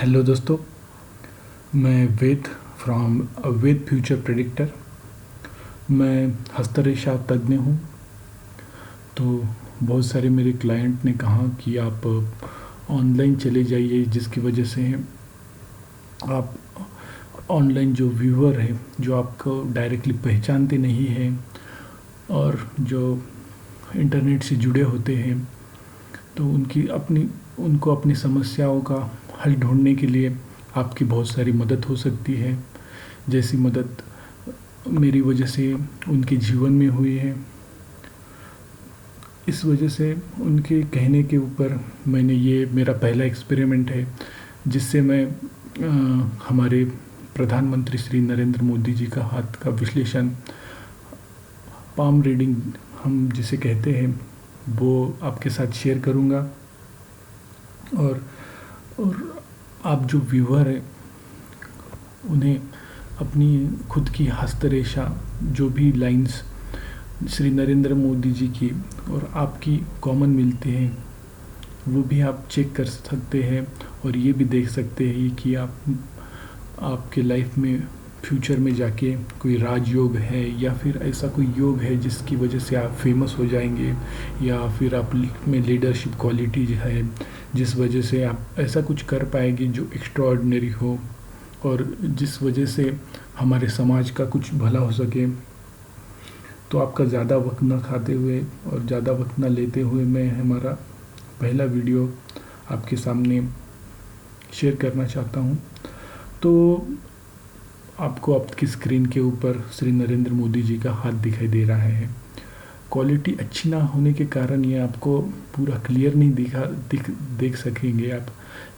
Hello दोस्तों, मैं वेद from Veda future predictor. मैं हस्तरेखा तज्ञ हूँ। तो बहुत सारे मेरे क्लाइंट ने कहा कि आप ऑनलाइन चले जाइए, जिसकी वजह से आप ऑनलाइन जो व्यूअर है, जो आपको डायरेक्टली पहचानते नहीं हैं और जो इंटरनेट से जुड़े होते हैं, तो उनको अपनी समस्याओं का हल ढूंढने के लिए आपकी बहुत सारी मदद हो सकती है। जैसी मदद मेरी वजह से उनके जीवन में हुई है। इस वजह से उनके कहने के ऊपर ये मेरा पहला एक्सपेरिमेंट है, जिससे मैं हमारे प्रधानमंत्री श्री नरेंद्र मोदी जी का हाथ का विश्लेषण, पाम रीडिंग हम जिसे कहते हैं, वो आपके साथ शेयर करूँगा। और आप जो व्यूअर हैं, उन्हें अपनी खुद की हस्तरेखा, जो भी लाइंस श्री नरेंद्र मोदी जी की और आपकी कॉमन मिलते हैं, वो भी आप चेक कर सकते हैं। और ये भी देख सकते हैं कि आपके लाइफ में फ्यूचर में जाके कोई राजयोग है या फिर ऐसा कोई योग है जिसकी वजह से आप फेमस हो जाएंगे, या फिर आप में लीडरशिप क्वालिटीज है जिस वजह से आप ऐसा कुछ कर पाएंगे जो एक्स्ट्राऑर्डिनरी हो और जिस वजह से हमारे समाज का कुछ भला हो सके। तो आपका ज़्यादा वक्त न खाते हुए और ज़्यादा वक्त न लेते हुए मैं हमारा पहला वीडियो आपके सामने शेयर करना चाहता हूँ। तो आपको आपकी स्क्रीन के ऊपर श्री नरेंद्र मोदी जी का हाथ दिखाई दे रहा है। क्वालिटी अच्छी ना होने के कारण ये आपको पूरा क्लियर नहीं देख सकेंगे आप,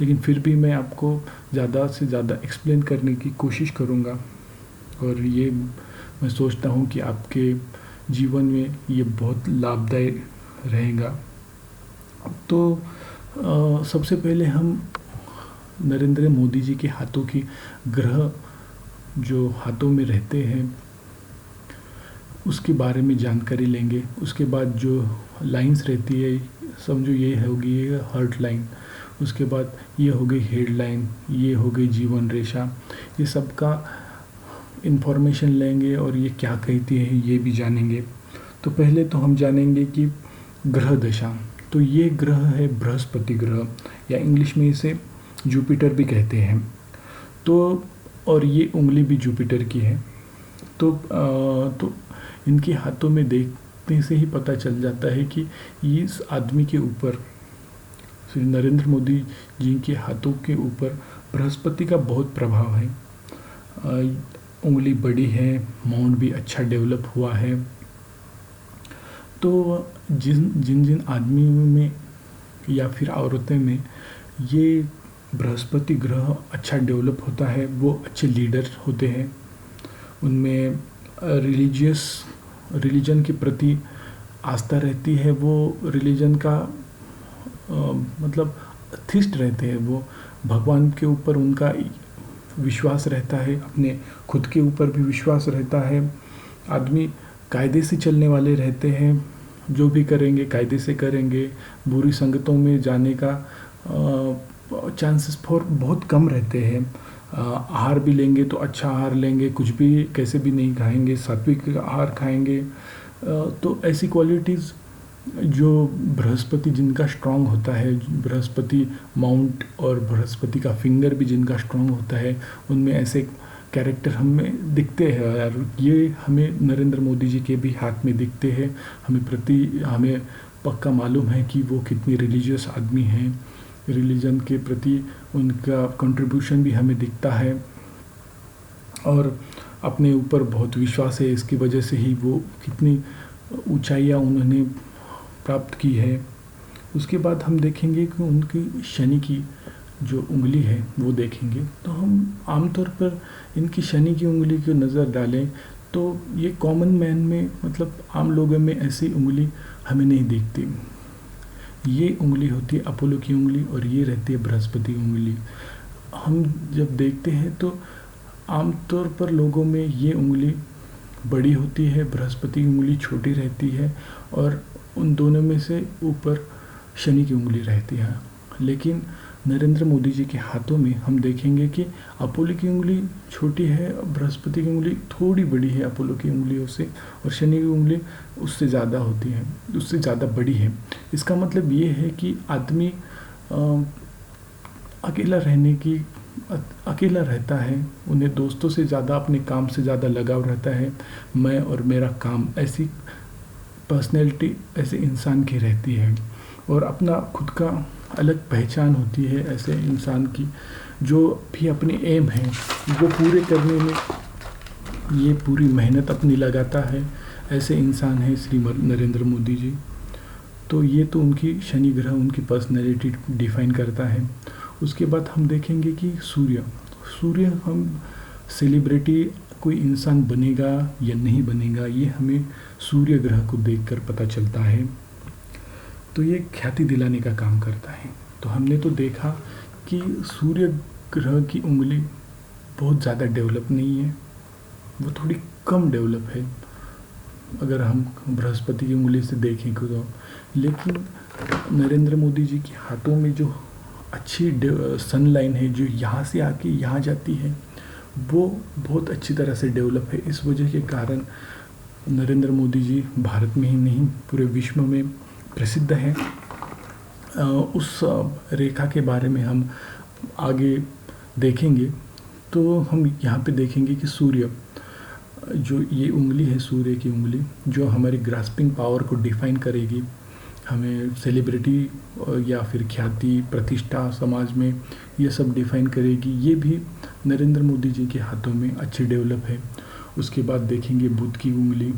लेकिन फिर भी मैं आपको ज़्यादा से ज़्यादा एक्सप्लेन करने की कोशिश करूँगा। और ये मैं सोचता हूँ कि आपके जीवन में ये बहुत लाभदायी रहेगा। तो सबसे पहले हम नरेंद्र मोदी जी के हाथों की ग्रह जो हाथों में रहते हैं उसके बारे में जानकारी लेंगे। उसके बाद जो लाइंस रहती है, समझो ये होगी ये हार्ट लाइन, उसके बाद ये हो गई हेड लाइन, ये हो गई जीवन रेखा। ये सब का इन्फॉर्मेशन लेंगे और ये क्या कहती है ये भी जानेंगे। तो पहले तो हम जानेंगे कि ग्रह दशा। तो ये ग्रह है बृहस्पति ग्रह, या इंग्लिश में इसे जुपिटर भी कहते हैं। तो और ये उंगली भी जुपिटर की है। तो इनके हाथों में देखने से ही पता चल जाता है कि इस आदमी के ऊपर, श्री नरेंद्र मोदी जी के हाथों के ऊपर बृहस्पति का बहुत प्रभाव है। उंगली बड़ी है, माउंट भी अच्छा डेवलप हुआ है। तो जिन आदमियों में या फिर औरतें में ये बृहस्पति ग्रह अच्छा डेवलप होता है, वो अच्छे लीडर होते हैं। उनमें रिलीजन के प्रति आस्था रहती है। वो रिलीजन का मतलब थिस्ट रहते हैं। वो भगवान के ऊपर उनका विश्वास रहता है, अपने खुद के ऊपर भी विश्वास रहता है। आदमी कायदे से चलने वाले रहते हैं, जो भी करेंगे कायदे से करेंगे। बुरी संगतों में जाने का चांसेस बहुत कम रहते हैं। आहार भी लेंगे तो अच्छा आहार लेंगे, कुछ भी कैसे भी नहीं खाएंगे, सात्विक आहार खाएंगे। तो ऐसी क्वालिटीज़ जो बृहस्पति जिनका स्ट्रांग होता है, बृहस्पति माउंट और बृहस्पति का फिंगर भी जिनका स्ट्रांग होता है, उनमें ऐसे कैरेक्टर हमें दिखते हैं। यार ये हमें नरेंद्र मोदी जी के भी हाथ में दिखते हैं। हमें पक्का मालूम है कि वो कितनी रिलीजियस आदमी हैं। रिलीजन के प्रति उनका कंट्रीब्यूशन भी हमें दिखता है और अपने ऊपर बहुत विश्वास है। इसकी वजह से ही वो कितनी ऊंचाइयां उन्होंने प्राप्त की है। उसके बाद हम देखेंगे कि उनकी शनि की जो उंगली है वो देखेंगे। तो हम आमतौर पर इनकी शनि की उंगली को नज़र डालें तो ये कॉमन मैन में, मतलब आम लोगों में ऐसी उंगली हमें नहीं दिखती। ये उंगली होती है अपोलो की उंगली और ये रहती है बृहस्पति उंगली। हम जब देखते हैं तो आमतौर पर लोगों में ये उंगली बड़ी होती है, बृहस्पति उंगली छोटी रहती है और उन दोनों में से ऊपर शनि की उंगली रहती है। लेकिन नरेंद्र मोदी जी के हाथों में हम देखेंगे कि अपोलो की उंगली छोटी है, बृहस्पति की उंगली थोड़ी बड़ी है अपोलो की उंगलियों से, और शनि की उंगली उससे ज़्यादा होती है, उससे ज़्यादा बड़ी है। इसका मतलब ये है कि आदमी अकेला रहने की अकेला रहता है, उन्हें दोस्तों से ज़्यादा, अपने काम से ज़्यादा लगाव रहता है। मैं और मेरा काम, ऐसी पर्सनैलिटी ऐसे इंसान की रहती है, और अपना खुद का अलग पहचान होती है ऐसे इंसान की, जो भी अपने एम है वो पूरे करने में ये पूरी मेहनत अपनी लगाता है। ऐसे इंसान है श्री नरेंद्र मोदी जी। तो ये तो उनकी शनि ग्रह उनकी पर्सनैलिटी डिफाइन करता है। उसके बाद हम देखेंगे कि सूर्य सूर्य हम सेलिब्रिटी कोई इंसान बनेगा या नहीं बनेगा, ये हमें सूर्य ग्रह को देखकर पता चलता है। तो ये ख्याति दिलाने का काम करता है। तो हमने तो देखा कि सूर्य ग्रह की उंगली बहुत ज़्यादा डेवलप नहीं है, वो थोड़ी कम डेवलप है अगर हम बृहस्पति की उंगली से देखें तो। लेकिन नरेंद्र मोदी जी के हाथों में जो अच्छी सन लाइन है, जो यहाँ से आके यहाँ जाती है, वो बहुत अच्छी तरह से डेवलप है। इस वजह के कारण नरेंद्र मोदी जी भारत में ही नहीं पूरे विश्व में प्रसिद्ध है। उस रेखा के बारे में हम आगे देखेंगे। तो हम यहाँ पे देखेंगे कि सूर्य जो ये उंगली है, सूर्य की उंगली, जो हमारी ग्रास्पिंग पावर को डिफाइन करेगी, हमें सेलिब्रिटी या फिर ख्याति, प्रतिष्ठा समाज में ये सब डिफाइन करेगी, ये भी नरेंद्र मोदी जी के हाथों में अच्छी डेवलप है। उसके बाद देखेंगे बुध की उंगली,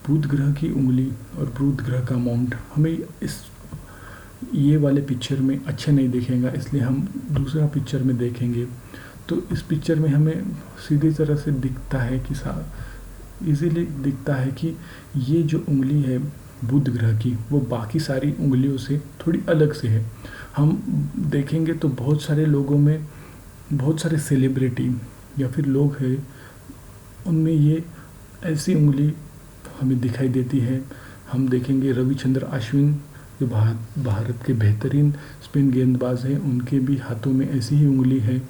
बुध ग्रह की उंगली और बुध ग्रह का माउंट हमें ये वाले पिक्चर में अच्छा नहीं दिखेगा, इसलिए हम दूसरा पिक्चर में देखेंगे। तो इस पिक्चर में हमें सीधी तरह से दिखता है कि इजीली दिखता है कि ये जो उंगली है बुध ग्रह की, वो बाकी सारी उंगलियों से थोड़ी अलग से है। हम देखेंगे तो बहुत सारे लोगों में, बहुत सारे सेलिब्रिटी या फिर लोग हैं, उनमें ये ऐसी उंगली हमें दिखाई देती है। हम देखेंगे रविचंद्र अश्विन जो भारत के बेहतरीन स्पिन गेंदबाज हैं, उनके भी हाथों में ऐसी ही उंगली है।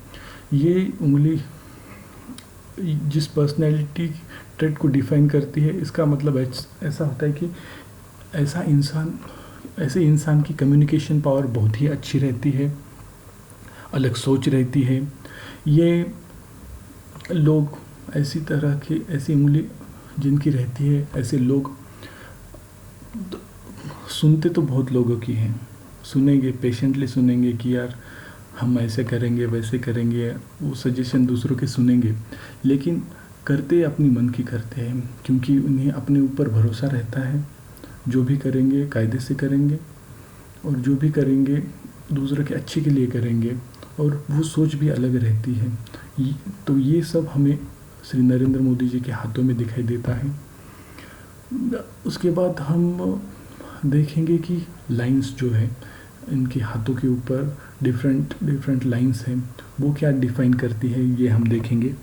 ये उंगली जिस पर्सनैलिटी ट्रेट को डिफाइन करती है, इसका मतलब ऐसा होता है कि ऐसे इंसान की कम्युनिकेशन पावर बहुत ही अच्छी रहती है, अलग सोच रहती है। ये लोग ऐसी तरह की ऐसी उंगली जिनकी रहती है, ऐसे लोग सुनते तो बहुत लोगों की हैं, सुनेंगे, पेशेंटली सुनेंगे कि यार हम ऐसे करेंगे वैसे करेंगे, वो सजेशन दूसरों के सुनेंगे, लेकिन करते अपनी मन की करते हैं, क्योंकि उन्हें अपने ऊपर भरोसा रहता है। जो भी करेंगे कायदे से करेंगे, और जो भी करेंगे दूसरों के अच्छे के लिए करेंगे, और वो सोच भी अलग रहती है। तो ये सब हमें श्री नरेंद्र मोदी जी के हाथों में दिखाई देता है। उसके बाद हम देखेंगे कि लाइंस जो है इनके हाथों के ऊपर डिफरेंट लाइंस हैं, वो क्या डिफाइन करती है ये हम देखेंगे।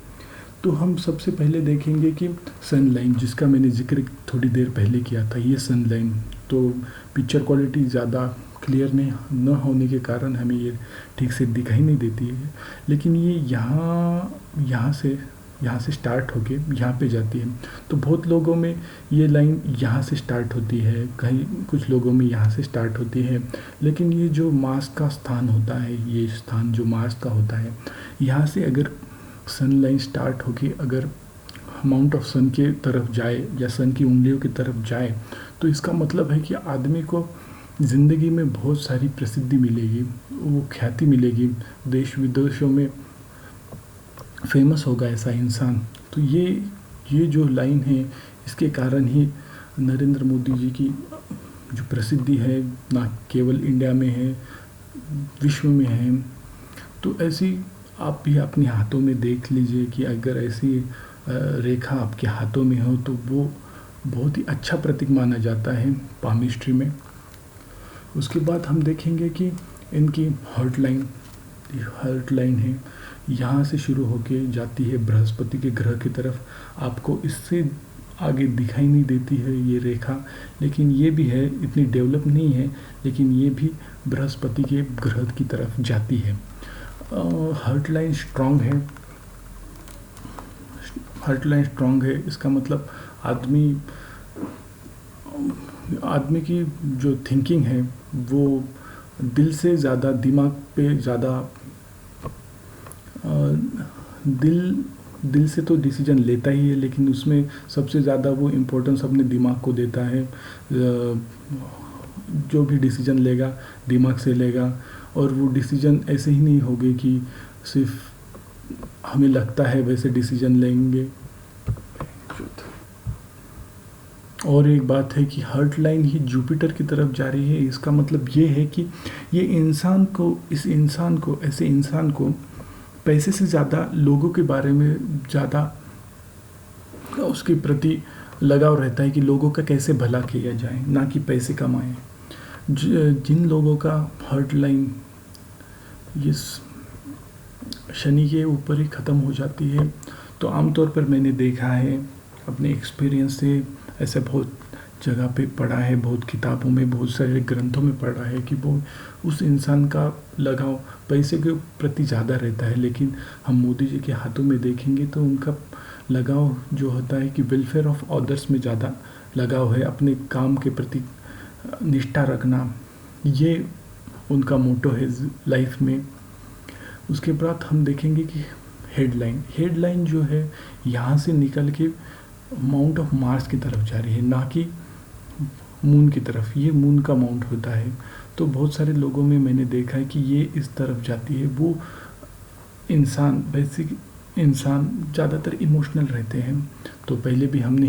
तो हम सबसे पहले देखेंगे कि सन लाइन, जिसका मैंने जिक्र थोड़ी देर पहले किया था, ये सन लाइन। तो पिक्चर क्वालिटी ज़्यादा क्लियर न होने के कारण हमें ये ठीक से दिखाई नहीं देती है, लेकिन ये यहाँ से स्टार्ट होके यहाँ पे जाती है। तो बहुत लोगों में ये लाइन यहाँ से स्टार्ट होती है, कहीं कुछ लोगों में यहाँ से स्टार्ट होती है, लेकिन ये जो मार्स का स्थान होता है, ये स्थान जो मार्स का होता है, यहाँ से अगर सन लाइन स्टार्ट होके अगर अमाउंट ऑफ सन के तरफ जाए या सन की उंगलियों की तरफ जाए, तो इसका मतलब है कि आदमी को ज़िंदगी में बहुत सारी प्रसिद्धि मिलेगी, वो ख्याति मिलेगी, देश विदेशों में फेमस होगा ऐसा इंसान। तो ये जो लाइन है, इसके कारण ही नरेंद्र मोदी जी की जो प्रसिद्धि है ना केवल इंडिया में है, विश्व में है। तो ऐसी आप भी अपने हाथों में देख लीजिए कि अगर ऐसी रेखा आपके हाथों में हो तो वो बहुत ही अच्छा प्रतीक माना जाता है पामिस्ट्री में। उसके बाद हम देखेंगे कि इनकी हर्ट लाइन है, यहाँ से शुरू होके जाती है बृहस्पति के ग्रह की तरफ। आपको इससे आगे दिखाई नहीं देती है ये रेखा, लेकिन ये भी है, इतनी डेवलप नहीं है, लेकिन ये भी बृहस्पति के ग्रह की तरफ जाती है। हार्ट लाइन स्ट्रांग है, हार्ट लाइन स्ट्रांग है, इसका मतलब आदमी की जो थिंकिंग है वो दिल से ज़्यादा दिमाग पे ज़्यादा, दिल से तो डिसीजन लेता ही है, लेकिन उसमें सबसे ज़्यादा वो इम्पोर्टेंस अपने दिमाग को देता है। जो भी डिसीजन लेगा दिमाग से लेगा, और वो डिसीजन ऐसे ही नहीं होंगे कि सिर्फ हमें लगता है वैसे डिसीजन लेंगे। और एक बात है कि हार्ट लाइन ही जुपिटर की तरफ जा रही है, इसका मतलब ये है कि ये ऐसे इंसान को पैसे से ज़्यादा लोगों के बारे में ज़्यादा उसके प्रति लगाव रहता है कि लोगों का कैसे भला किया जाए, ना कि पैसे कमाएं। जिन लोगों का हार्ट लाइन ये शनि के ऊपर ही ख़त्म हो जाती है, तो आमतौर पर मैंने देखा है अपने एक्सपीरियंस से, ऐसे बहुत जगह पे पढ़ा है, बहुत किताबों में, बहुत सारे ग्रंथों में पढ़ा है कि वो उस इंसान का लगाव पैसे के प्रति ज़्यादा रहता है। लेकिन हम मोदी जी के हाथों में देखेंगे तो उनका लगाव जो होता है कि वेलफेयर ऑफ अदर्स में ज़्यादा लगाव है, अपने काम के प्रति निष्ठा रखना, ये उनका मोटो है लाइफ में। उसके बाद हम देखेंगे कि हेडलाइन जो है यहाँ से निकल के माउंट ऑफ मार्स की तरफ जा रही है, ना कि मून की तरफ। ये मून का माउंट होता है, तो बहुत सारे लोगों में मैंने देखा है कि ये इस तरफ जाती है। वो बेसिक इंसान ज़्यादातर इमोशनल रहते हैं। तो पहले भी हमने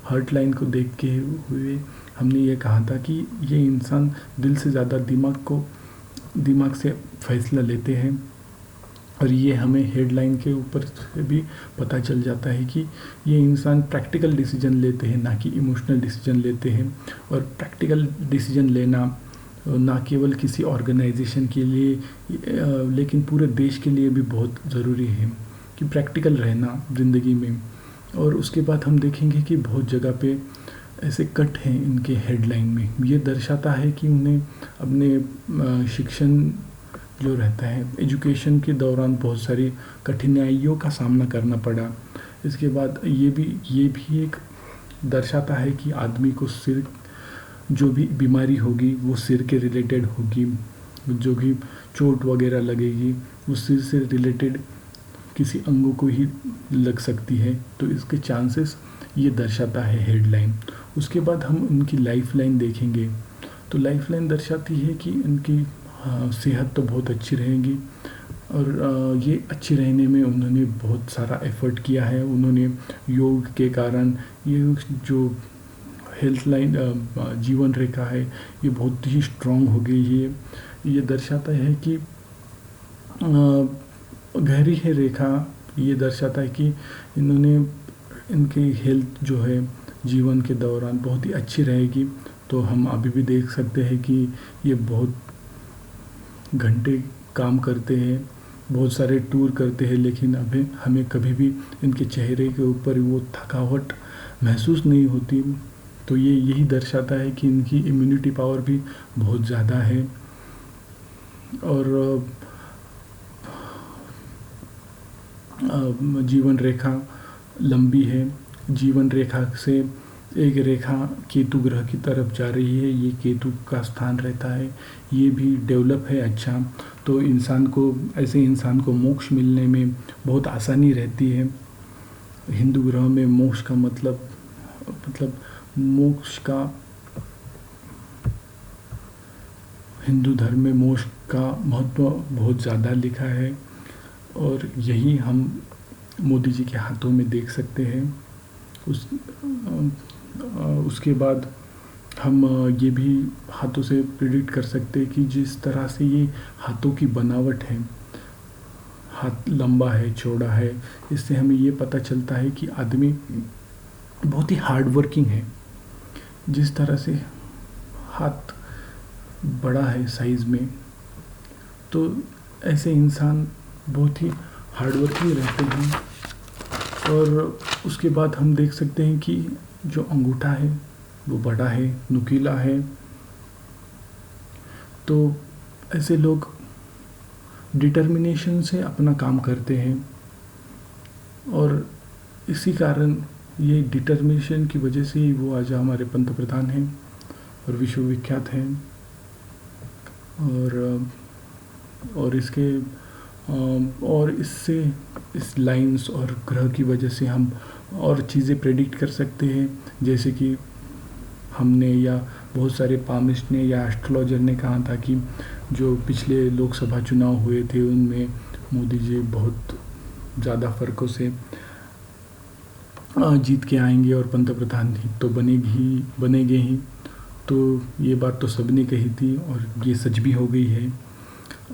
हार्ट लाइन को देख के हुए हमने ये कहा था कि ये इंसान दिल से ज़्यादा दिमाग से फैसला लेते हैं, और ये हमें हेडलाइन के ऊपर से भी पता चल जाता है कि ये इंसान प्रैक्टिकल डिसीजन लेते हैं, ना कि इमोशनल डिसीजन लेते हैं। और प्रैक्टिकल डिसीजन लेना ना केवल किसी ऑर्गेनाइजेशन के लिए लेकिन पूरे देश के लिए भी बहुत ज़रूरी है कि प्रैक्टिकल रहना ज़िंदगी में। और उसके बाद हम देखेंगे कि बहुत जगह पे ऐसे कट हैं इनके हेडलाइन में, ये दर्शाता है कि उन्हें अपने शिक्षण जो रहता है एजुकेशन के दौरान बहुत सारी कठिनाइयों का सामना करना पड़ा। इसके बाद ये भी एक दर्शाता है कि आदमी को सिर जो भी बीमारी होगी वो सिर के रिलेटेड होगी, जो भी चोट वगैरह लगेगी वो सिर से रिलेटेड किसी अंगों को ही लग सकती है, तो इसके चांसेस ये दर्शाता है हेडलाइन। उसके बाद हम उनकी लाइफ लाइन देखेंगे, तो लाइफ लाइन दर्शाती है कि इनकी सेहत तो बहुत अच्छी रहेगी, और ये अच्छी रहने में उन्होंने बहुत सारा एफर्ट किया है। उन्होंने योग के कारण ये जो हेल्थ लाइन जीवन रेखा है ये बहुत ही स्ट्रांग हो गई है। ये दर्शाता है कि गहरी है रेखा, ये दर्शाता है कि इनकी हेल्थ जो है जीवन के दौरान बहुत ही अच्छी रहेगी। तो हम अभी भी देख सकते हैं कि ये बहुत घंटे काम करते हैं, बहुत सारे टूर करते हैं, लेकिन अभी हमें कभी भी इनके चेहरे के ऊपर वो थकावट महसूस नहीं होती। तो ये यही दर्शाता है कि इनकी इम्यूनिटी पावर भी बहुत ज़्यादा है। और जीवन रेखा लंबी है, जीवन रेखा से एक रेखा केतु ग्रह की तरफ जा रही है, ये केतु का स्थान रहता है, ये भी डेवलप है अच्छा। तो ऐसे इंसान को मोक्ष मिलने में बहुत आसानी रहती है। हिंदू ग्रह में मोक्ष का मतलब मोक्ष का, हिंदू धर्म में मोक्ष का महत्व बहुत ज़्यादा लिखा है, और यही हम मोदी जी के हाथों में देख सकते हैं। उसके बाद हम ये भी हाथों से प्रिडिक्ट कर सकते हैं कि जिस तरह से ये हाथों की बनावट है, हाथ लंबा है चौड़ा है, इससे हमें ये पता चलता है कि आदमी बहुत ही हार्ड वर्किंग है। जिस तरह से हाथ बड़ा है साइज़ में, तो ऐसे इंसान बहुत ही हार्ड वर्किंग रहते हैं। और उसके बाद हम देख सकते हैं कि जो अंगूठा है वो बड़ा है, नुकीला है। तो ऐसे लोग डिटर्मिनेशन से अपना काम करते हैं और इसी कारण ये डिटर्मिनेशन की वजह से ही वो आज हमारे पंत प्रधान हैं और विश्वविख्यात हैं। और इसके और इससे इस लाइंस और ग्रह की वजह से हम और चीज़ें प्रेडिक्ट कर सकते हैं, जैसे कि हमने या बहुत सारे पामिस्ट ने या एस्ट्रोलॉजर ने कहा था कि जो पिछले लोकसभा चुनाव हुए थे उनमें मोदी जी बहुत ज़्यादा फ़र्कों से जीत के आएंगे और पंत प्रधान तो बनेंगे ही। तो ये बात तो सबने कही थी और ये सच भी हो गई है।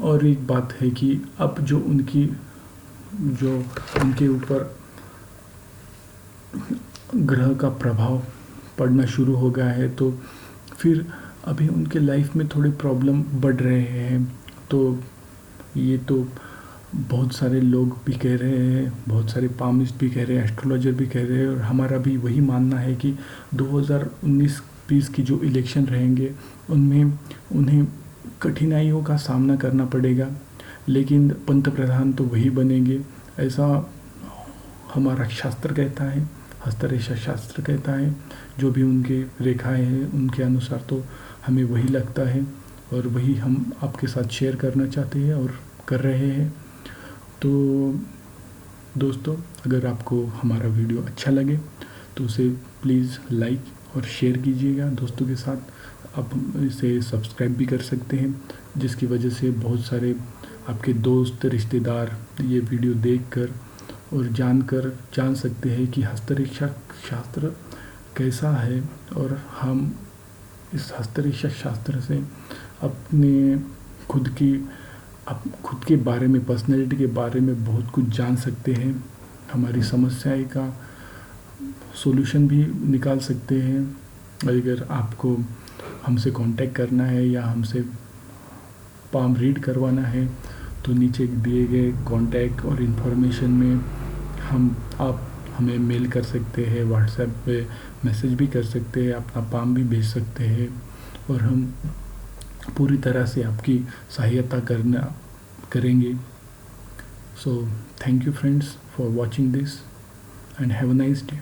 और एक बात है कि अब जो उनके ऊपर ग्रह का प्रभाव पड़ना शुरू हो गया है, तो फिर अभी उनके लाइफ में थोड़े प्रॉब्लम बढ़ रहे हैं। तो ये तो बहुत सारे लोग भी कह रहे हैं, बहुत सारे पामिस्ट भी कह रहे हैं, एस्ट्रोलॉजर भी कह रहे हैं और हमारा भी वही मानना है कि 2019-20 की जो इलेक्शन रहेंगे उनमें उन्हें कठिनाइयों का सामना करना पड़ेगा, लेकिन पंत प्रधान तो वही बनेंगे, ऐसा हमारा शास्त्र कहता है, हस्तरेखा शास्त्र कहता है। जो भी उनके रेखाएं हैं उनके अनुसार तो हमें वही लगता है और वही हम आपके साथ शेयर करना चाहते हैं और कर रहे हैं। तो दोस्तों, अगर आपको हमारा वीडियो अच्छा लगे तो उसे प्लीज़ लाइक और शेयर कीजिएगा दोस्तों के साथ। आप इसे सब्सक्राइब भी कर सकते हैं, जिसकी वजह से बहुत सारे आपके दोस्त रिश्तेदार ये वीडियो देखकर और जान सकते हैं कि हस्तरेखा शास्त्र कैसा है और हम इस हस्तरेखा शास्त्र से अपने खुद के बारे में, पर्सनैलिटी के बारे में बहुत कुछ जान सकते हैं। हमारी समस्याएं का सॉल्यूशन भी निकाल सकते हैं। अगर आपको हमसे कांटेक्ट करना है या हमसे पाम रीड करवाना है तो नीचे दिए गए कांटेक्ट और इन्फॉर्मेशन में आप हमें मेल कर सकते हैं, व्हाट्सएप पे मैसेज भी कर सकते हैं, अपना पाम भी भेज सकते हैं और हम पूरी तरह से आपकी सहायता करेंगे। So thank you friends for watching this and have a nice day.